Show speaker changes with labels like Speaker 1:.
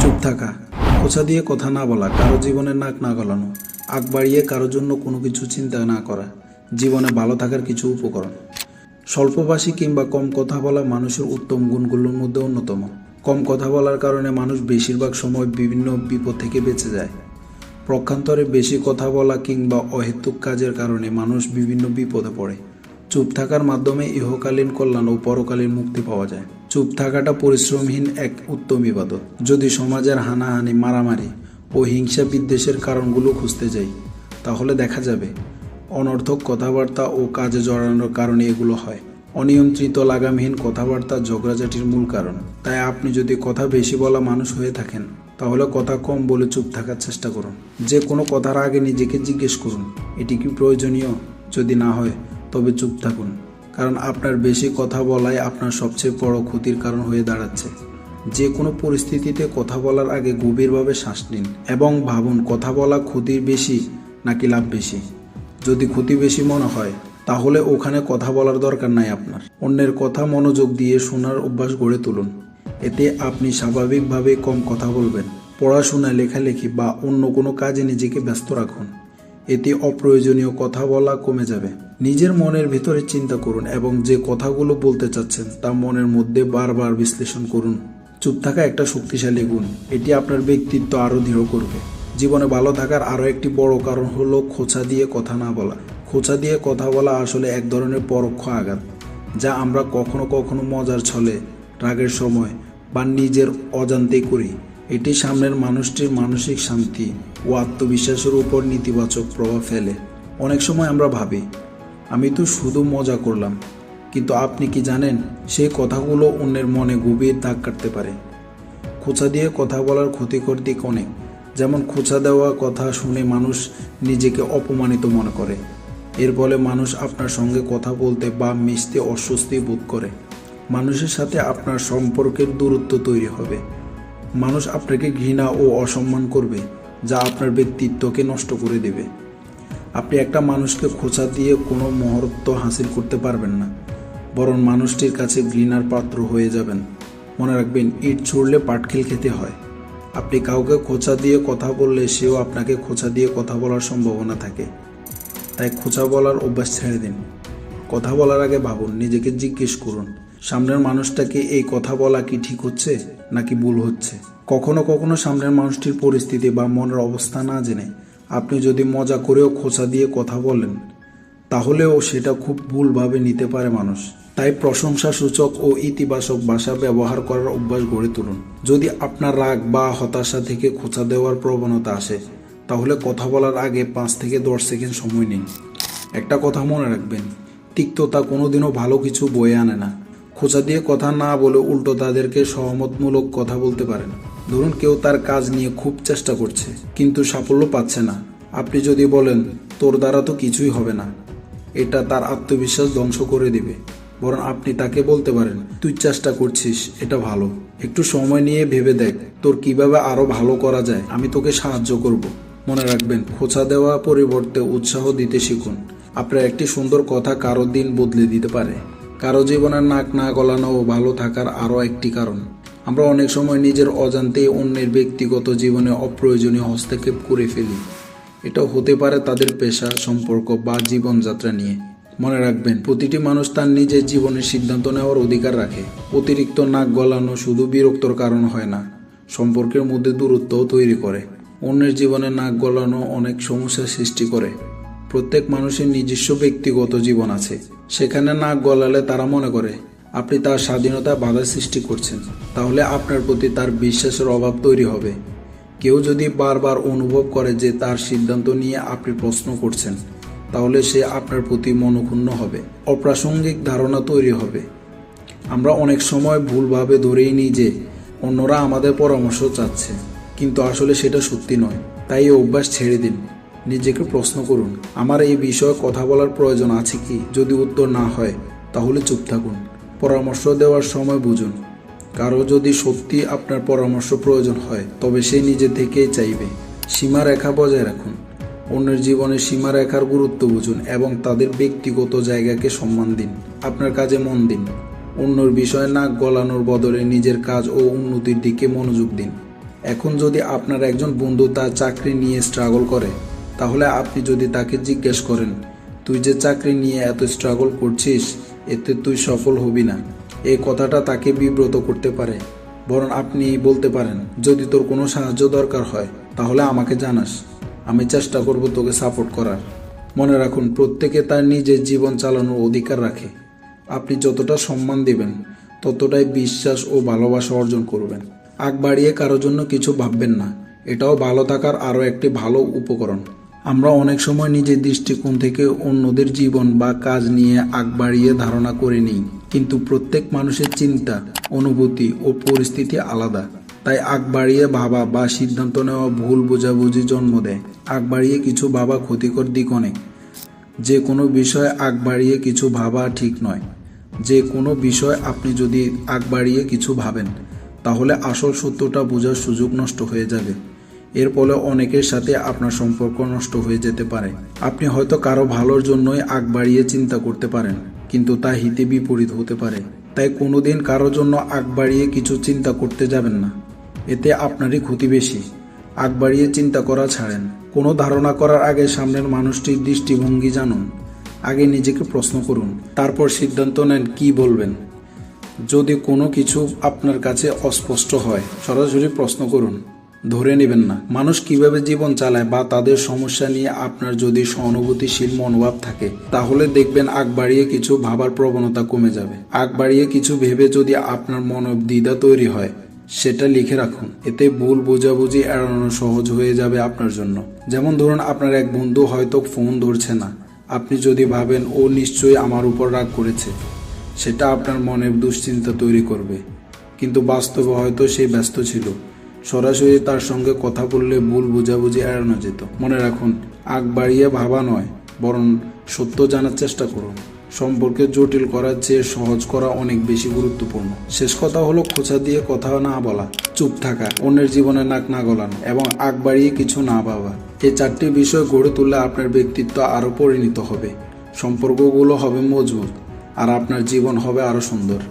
Speaker 1: চুপ থাকা, খোঁচা দিয়ে কথা না বলা, কারো জীবনে নাক না গলানো, আগ বাড়িয়ে কারোর জন্য কোনো কিছু চিন্তা না করা জীবনে ভালো থাকার কিছু উপকরণ। স্বল্পভাষী কিংবা কম কথা বলা মানুষের উত্তম গুণগুলোর মধ্যে অন্যতম। কম কথা বলার কারণে মানুষ বেশিরভাগ সময় বিভিন্ন বিপদ থেকে বেঁচে যায়। পক্ষান্তরে বেশি কথা বলা কিংবা অহেতুক কাজের কারণে মানুষ বিভিন্ন বিপদে পড়ে। চুপ থাকার মাধ্যমে ইহকালীন কল্যাণ ও পরকালীন মুক্তি পাওয়া যায়। চুপ থাকাটা পরিশ্রমহীন এক উত্তম ইবাদত। যদি সমাজের হানাহানি, মারামারি ও হিংসা বিদ্বেষের কারণগুলো খুঁজতে যাই, তাহলে দেখা যাবে অনর্থক কথাবার্তা ও কাজে জড়ানোর কারণে এগুলো হয়। অনিয়ন্ত্রিত লাগামহীন কথাবার্তা ঝগড়াঝাটির মূল কারণ। তাই আপনি যদি কথা বেশি বলা মানুষ হয়ে থাকেন, তাহলে কথা কম বলে চুপ থাকার চেষ্টা করুন। যে কোনো কথার আগে নিজেকে জিজ্ঞেস করুন, এটি কি প্রয়োজনীয়? যদি না হয় তবে চুপ থাকুন, কারণ আপনার বেশি কথা বলাই আপনার সবচেয়ে বড় ক্ষতির কারণ হয়ে দাঁড়াচ্ছে। যে কোনো পরিস্থিতিতে কথা বলার আগে গভীরভাবে শ্বাস নিন এবং ভাবুন কথা বলা ক্ষতির বেশি নাকি লাভ বেশি। যদি ক্ষতি বেশি মনে হয়, তাহলে ওখানে কথা বলার দরকার নাই আপনার। অন্যের কথা মনোযোগ দিয়ে শোনার অভ্যাস গড়ে তুলুন। এতে আপনি স্বাভাবিকভাবে কম কথা বলবেন। পড়াশোনা, লেখালেখি বা অন্য কোনো কাজে নিজেকে ব্যস্ত রাখুন। এতে অপ্রয়োজনীয় কথা বলা কমে যাবে। নিজের মনের ভিতরে চিন্তা করুন এবং যে কথাগুলো বলতে চাচ্ছেন তা মনের মধ্যে বারবার বিশ্লেষণ করুন। চুপ থাকা একটা শক্তিশালী গুণ। এটি আপনার ব্যক্তিত্ব আরও দৃঢ় করবে। জীবনে ভালো থাকার আরও একটি বড় কারণ হলো খোঁচা দিয়ে কথা না বলা। খোঁচা দিয়ে কথা বলা আসলে এক ধরনের পরোক্ষ আঘাত, যা আমরা কখনো কখনো মজার ছলে, রাগের সময় বা নিজের অজান্তেই করি। এটি সামনের মানুষটির মানসিক শান্তি ও আত্মবিশ্বাসের উপর নেতিবাচক প্রভাব ফেলে। অনেক সময় আমরা ভাবি, আমি তো শুধু মজা করলাম, কিন্তু আপনি কি জানেন সেই কথাগুলো অন্যের মনে গভীর দাগ কাটতে পারে। খোঁচা দিয়ে কথা বলার ক্ষতিকর দিক অনেক। যেমন খোঁচা দেওয়া কথা শুনে মানুষ নিজেকে অপমানিত মনে করে। এর ফলে মানুষ আপনার সঙ্গে কথা বলতে বা মিশতে অস্বস্তি বোধ করে। মানুষের সাথে আপনার সম্পর্কের দূরত্ব তৈরি হবে। মানুষ আপনাকে ঘৃণা ও অসম্মান করবে, যা আপনার ব্যক্তিত্বকে নষ্ট করে দেবে। আপনি একটা মানুষকে খোঁচা দিয়ে কোনো মুহূর্ত হাসিল করতে পারবেন না, বরং মানুষটির কাছে ঘৃণার পাত্র হয়ে যাবেন। মনে রাখবেন, ইট ছুঁড়লে পাটকেল খেতে হয়। আপনি কাউকে খোঁচা দিয়ে কথা বললে সেও আপনাকে খোঁচা দিয়ে কথা বলার সম্ভাবনা থাকে। তাই খোঁচা বলার অভ্যাস ছেড়ে দিন। কথা বলার আগে ভাবুন, নিজেকে জিজ্ঞেস করুন, সামনের মানুষটাকে এই কথা বলা কি ঠিক হচ্ছে নাকি ভুল হচ্ছে। কখনো কখনো সামনের মানুষটির পরিস্থিতি বা মনের অবস্থা না জেনে আপনি যদি মজা করেও খোঁচা দিয়ে কথা বলেন, তাহলেও সেটা খুব ভুলভাবে নিতে পারে মানুষ। তাই প্রশংসাসূচক ও ইতিবাচক ভাষা ব্যবহার করার অভ্যাস গড়ে তুলুন। যদি আপনার রাগ বা হতাশা থেকে খোঁচা দেওয়ার প্রবণতা আসে, তাহলে কথা বলার আগে 5 থেকে 10 সেকেন্ড সময় নিন। একটা কথা মনে রাখবেন, তিক্ততা কোনোদিনও ভালো কিছু বয়ে আনে না। খোঁচা দিয়ে কথা না বলে উল্টো তাদেরকে সহমতমূলক কথা বলতে পারেন। ধরুন কেউ তার কাজ নিয়ে খুব চেষ্টা করছে কিন্তু সাফল্য পাচ্ছে না। আপনি যদি বলেন, তোর দ্বারা তো কিছুই হবে না, এটা তার আত্মবিশ্বাস ধ্বংস করে দিবে। বরং আপনি তাকে বলতে পারেন, তুই চেষ্টা করছিস, এটা ভালো, একটু সময় নিয়ে ভেবে দেখ তোর কিভাবে আরো ভালো করা যায়, আমি তোকে সাহায্য করব। মনে রাখবেন, খোঁচা দেওয়া পরিবর্তে উৎসাহ দিতে শিখুন। আপনার একটি সুন্দর কথা কারো দিন বদলে দিতে পারে। কারো জীবনের নাক না গলানো ও ভালো থাকার আরও একটি কারণ, আমরা অনেক সময় নিজের অজান্তেই অন্যের ব্যক্তিগত জীবনে অপ্রয়োজনীয় হস্তক্ষেপ করে ফেলি। এটা হতে পারে তাদের পেশা, সম্পর্ক বা জীবনযাত্রা নিয়ে। মনে রাখবেন, প্রতিটি মানুষ তার নিজের জীবনের সিদ্ধান্ত নেওয়ার অধিকার রাখে। অতিরিক্ত নাক গলানো শুধু বিরক্তর কারণ হয় না, সম্পর্কের মধ্যে দূরত্বও তৈরি করে। অন্যের জীবনে নাক গলানো অনেক সমস্যার সৃষ্টি করে। প্রত্যেক মানুষের নিজস্ব ব্যক্তিগত জীবন আছে। সেখানে নাক গলালে তারা মনে করে আপনি তার স্বাধীনতায় বাধা সৃষ্টি করছেন। তাহলে আপনার প্রতি তার বিশ্বাসের অভাব তৈরি হবে। কেউ যদি বারবার অনুভব করে যে তার সিদ্ধান্ত নিয়ে আপনি প্রশ্ন করছেন, তাহলে সে আপনার প্রতি মনোক্ষুণ্ণ হবে। অপ্রাসঙ্গিক ধারণা তৈরি হবে। আমরা অনেক সময় ভুলভাবে ধরেই নিই যে অন্যরা আমাদের পরামর্শ চাচ্ছে, কিন্তু আসলে সেটা সত্যি নয়। তাই এই অভ্যাস ছেড়ে দিন। নিজেকে প্রশ্ন করুন, আমার এই বিষয়ে কথা বলার প্রয়োজন আছে কি? যদি উত্তর না হয়, তাহলে চুপ থাকুন। পরামর্শ দেওয়ার সময় বুঝুন, কারো যদি সত্যি আপনার পরামর্শ প্রয়োজন হয়, তবে সে নিজে থেকেই চাইবে। সীমারেখা বজায় রাখুন। অন্যের জীবনে সীমারেখার গুরুত্ব বুঝুন এবং তাদের ব্যক্তিগত জায়গাকে সম্মান দিন। আপনার কাজে মন দিন। অন্যের বিষয়ে নাক গলানোর বদলে নিজের কাজ ও উন্নতির দিকে মনোযোগ দিন। এখন যদি আপনার একজন বন্ধু তার চাকরি নিয়ে স্ট্রাগল করে, তাহলে আপনি যদি তাকে জিজ্ঞেস করেন, তুই যে চাকরি নিয়ে এত স্ট্রাগল করছিস, এতে তুই সফল হবি না, এই কথাটা তাকে বিব্রত করতে পারে। বরং আপনি বলতে পারেন, যদি তোর কোনো সাহায্য দরকার হয় তাহলে আমাকে জানাস, আমি চেষ্টা করব তোকে সাপোর্ট করার। মনে রাখুন, প্রত্যেকে তার নিজের জীবন চালানোর অধিকার রাখে। আপনি যতটা সম্মান দিবেন, ততটাই বিশ্বাস ও ভালোবাসা অর্জন করবেন। আগ বাড়িয়ে কারোর জন্য কিছু ভাববেন না, এটাও ভালো থাকার আরও একটি ভালো উপকরণ। আমরা অনেক সময় নিজের দৃষ্টিকোণ থেকে অন্যদের জীবন বা কাজ নিয়ে আগ বাড়িয়ে ধারণা করে নিই, কিন্তু প্রত্যেক মানুষের চিন্তা, অনুভূতি ও পরিস্থিতি আলাদা। তাই আগ বাড়িয়ে ভাবা বা সিদ্ধান্ত নেওয়া ভুল বোঝাবুঝি জন্ম দেয়। আগ বাড়িয়ে কিছু ভাবা ক্ষতিকর দিক অনেক। যে কোনো বিষয়ে আগ বাড়িয়ে কিছু ভাবা ঠিক নয়। যে কোনো বিষয় আপনি যদি আগ বাড়িয়ে কিছু ভাবেন, তাহলে আসল সত্যটা বোঝার সুযোগ নষ্ট হয়ে যাবে। এর ফলে অনেকের সাথে আপনার সম্পর্ক নষ্ট হয়ে যেতে পারে। আপনি হয়তো কারো ভালোর জন্যই আগ বাড়িয়ে চিন্তা করতে পারেন, কিন্তু তা হিতে বিপরীত হতে পারে। তাই কোনোদিন কারোর জন্য আগ বাড়িয়ে কিছু চিন্তা করতে যাবেন না, এতে আপনারই ক্ষতি বেশি। আগ বাড়িয়ে চিন্তা করা ছাড়েন। কোনো ধারণা করার আগে সামনের মানুষটির দৃষ্টিভঙ্গি জানুন। আগে নিজেকে প্রশ্ন করুন, তারপর সিদ্ধান্ত নেন কি বলবেন। যদি কোনো কিছু আপনার কাছে অস্পষ্ট হয়, সরাসরি প্রশ্ন করুন, ধরে নেবেন না। মানুষ কিভাবে জীবন চালায় বা তাদের সমস্যা নিয়ে আপনার যদি সহানুভূতিশীল মনোভাব থাকে, তাহলে দেখবেন আগ বাড়িয়ে কিছু ভাবার প্রবণতা কমে যাবে। আগ বাড়িয়ে কিছু ভেবে যদি আপনার মনে দ্বিধা তৈরি হয়, সেটা লিখে রাখুন। এতে ভুল বোঝাবুঝি এড়ানো সহজ হয়ে যাবে আপনার জন্য। যেমন ধরুন, আপনার এক বন্ধু হয়তো ফোন ধরছে না। আপনি যদি ভাবেন ও নিশ্চয়ই আমার উপর রাগ করেছে, সেটা আপনার মনে দুশ্চিন্তা তৈরি করবে, কিন্তু বাস্তবে হয়তো সে ব্যস্ত ছিল। সরাসরি তার সঙ্গে কথা বললে ভুল বোঝাবুঝি এড়ানো যেত। মনে রাখুন, আগ বাড়িয়ে ভাবা নয়, বরং সত্য জানার চেষ্টা করুন। সম্পর্কে জটিল করার চেয়ে সহজ করা অনেক বেশি গুরুত্বপূর্ণ। শেষ কথা হলো, খোঁচা দিয়ে কথা না বলা, চুপ থাকা, অন্যের জীবনে নাক না গলানো এবং আগ বাড়িয়ে কিছু না ভাবা। এই 4টি বিষয় গড়ে তুললে আপনার ব্যক্তিত্ব আরও পরিণত হবে, সম্পর্কগুলো হবে মজবুত, আর আপনার জীবন হবে আরও সুন্দর।